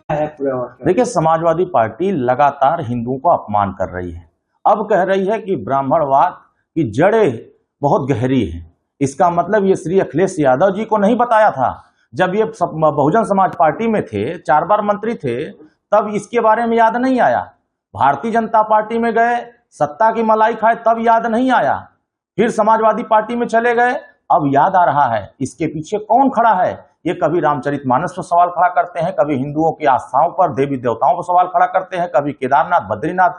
देखिए, समाजवादी पार्टी लगातार हिंदुओं को अपमान कर रही है। अब कह रही है कि ब्राह्मणवाद की जड़ें बहुत गहरी है। इसका मतलब ये श्री अखिलेश यादव जी को नहीं बताया था। जब ये बहुजन समाज पार्टी में थे, 4 बार मंत्री थे, तब इसके बारे में याद नहीं आया। भारतीय जनता पार्टी में गए, सत्ता की मलाई खाए, तब याद नहीं आया। फिर समाजवादी पार्टी में चले गए, अब याद आ रहा है। इसके पीछे कौन खड़ा है? ये कभी रामचरितमानस पर सवाल खड़ा करते हैं, कभी हिंदुओं की आस्थाओं पर, देवी देवताओं पर सवाल खड़ा करते हैं, कभी केदारनाथ, बद्रीनाथ,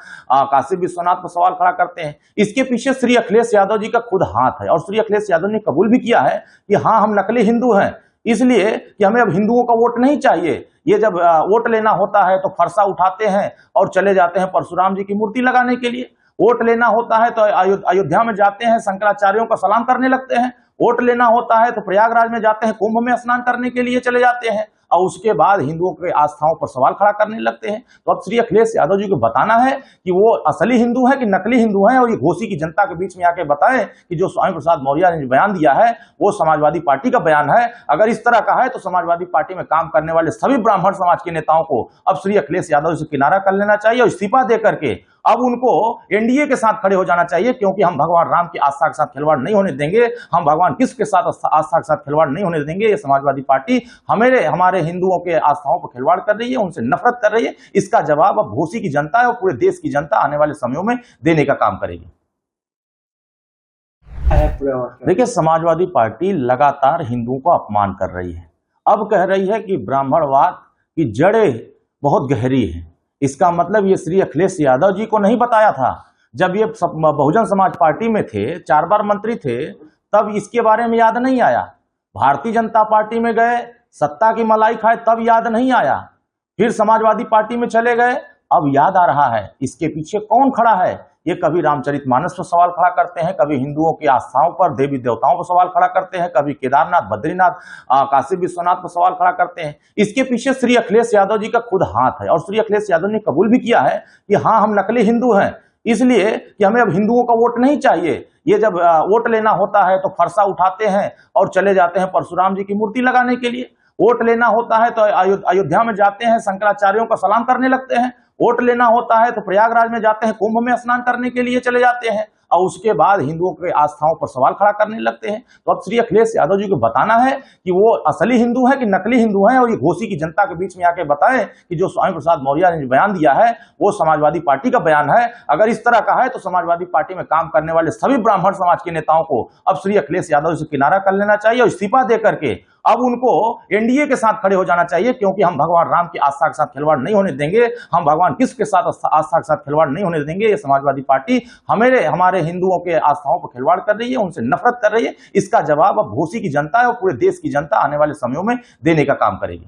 काशी विश्वनाथ पर सवाल खड़ा करते हैं। इसके पीछे श्री अखिलेश यादव जी का खुद हाथ है और श्री अखिलेश यादव ने कबूल भी किया है कि हाँ, हम नकली हिंदू हैं, इसलिए कि हमें अब हिंदुओं का वोट नहीं चाहिए। ये जब वोट लेना होता है तो फरसा उठाते हैं और चले जाते हैं परशुराम जी की मूर्ति लगाने के लिए। वोट लेना होता है तो अयोध्या में जाते हैं, शंकराचार्यों का सलाम करने लगते हैं। वोट लेना होता है तो प्रयागराज में जाते हैं, कुंभ में स्नान करने के लिए चले जाते हैं और उसके बाद हिंदुओं के आस्थाओं पर सवाल खड़ा करने लगते हैं। तो अब श्री अखिलेश यादव जी को बताना है कि वो असली हिंदू है कि नकली हिंदू है, और ये घोसी की जनता के बीच में आके बताएं कि जो स्वामी प्रसाद मौर्य ने बयान दिया है वो समाजवादी पार्टी का बयान है। अगर इस तरह का है तो समाजवादी पार्टी में काम करने वाले सभी ब्राह्मण समाज के नेताओं को अब श्री अखिलेश यादव से किनारा कर लेना चाहिए और इस्तीफा दे करके अब उनको एनडीए के साथ खड़े हो जाना चाहिए, क्योंकि हम भगवान राम की आस्था के साथ खिलवाड़ नहीं होने देंगे, हम भगवान कृष्ण के साथ आस्था के साथ खिलवाड़ नहीं होने देंगे। ये समाजवादी पार्टी हमारे हिंदुओं के आस्थाओं पर खिलवाड़ कर रही है, उनसे नफरत कर रही है। इसका जवाब अब घोसी की जनता है और पूरे देश की जनता आने वाले समयों में देने का काम करेगी। देखिए, समाजवादी पार्टी लगातार हिंदुओं को अपमान कर रही है। अब कह रही है कि ब्राह्मणवाद की जड़ें बहुत गहरी है। इसका मतलब ये श्री अखिलेश यादव जी को नहीं बताया था। जब ये बहुजन समाज पार्टी में थे, 4 बार मंत्री थे, तब इसके बारे में याद नहीं आया। भारतीय जनता पार्टी में गए, सत्ता की मलाई खाए, तब याद नहीं आया। फिर समाजवादी पार्टी में चले गए, अब याद आ रहा है। इसके पीछे कौन खड़ा है? ये कभी रामचरितमानस पर सवाल खड़ा करते हैं, कभी हिंदुओं की आस्थाओं पर, देवी देवताओं पर सवाल खड़ा करते हैं, कभी केदारनाथ, बद्रीनाथ, काशी विश्वनाथ पर सवाल खड़ा करते हैं। इसके पीछे श्री अखिलेश यादव जी का खुद हाथ है और श्री अखिलेश यादव ने कबूल भी किया है कि हाँ, हम नकली हिंदू हैं, इसलिए कि हमें अब हिंदुओं का वोट नहीं चाहिए। ये जब वोट लेना होता है तो फरसा उठाते हैं और चले जाते हैं परशुराम जी की मूर्ति लगाने के लिए। वोट लेना होता है तो अयोध्या में जाते हैं, शंकराचार्यों का सलाम करने लगते हैं। वोट लेना होता है तो प्रयागराज में जाते हैं, कुंभ में स्नान करने के लिए चले जाते हैं और उसके बाद हिंदुओं के आस्थाओं पर सवाल खड़ा करने लगते हैं। तो अब श्री अखिलेश यादव जी को बताना है कि वो असली हिंदू है कि नकली हिंदू है, और ये घोसी की जनता के बीच में आके बताएं कि जो स्वामी प्रसाद मौर्य ने बयान दिया है वो समाजवादी पार्टी का बयान है। अगर इस तरह का है तो समाजवादी पार्टी में काम करने वाले सभी ब्राह्मण समाज के नेताओं को अब श्री अखिलेश यादव से किनारा कर लेना चाहिए और इस्तीफा दे करके अब उनको एनडीए के साथ खड़े हो जाना चाहिए, क्योंकि हम भगवान राम की आस्था के साथ खिलवाड़ नहीं होने देंगे, हम भगवान कृष्ण के साथ आस्था के साथ खिलवाड़ नहीं होने देंगे। ये समाजवादी पार्टी हमारे हिंदुओं के आस्थाओं पर खिलवाड़ कर रही है, उनसे नफरत कर रही है। इसका जवाब अब घोसी की जनता है और पूरे देश की जनता आने वाले समयों में देने का काम करेगी।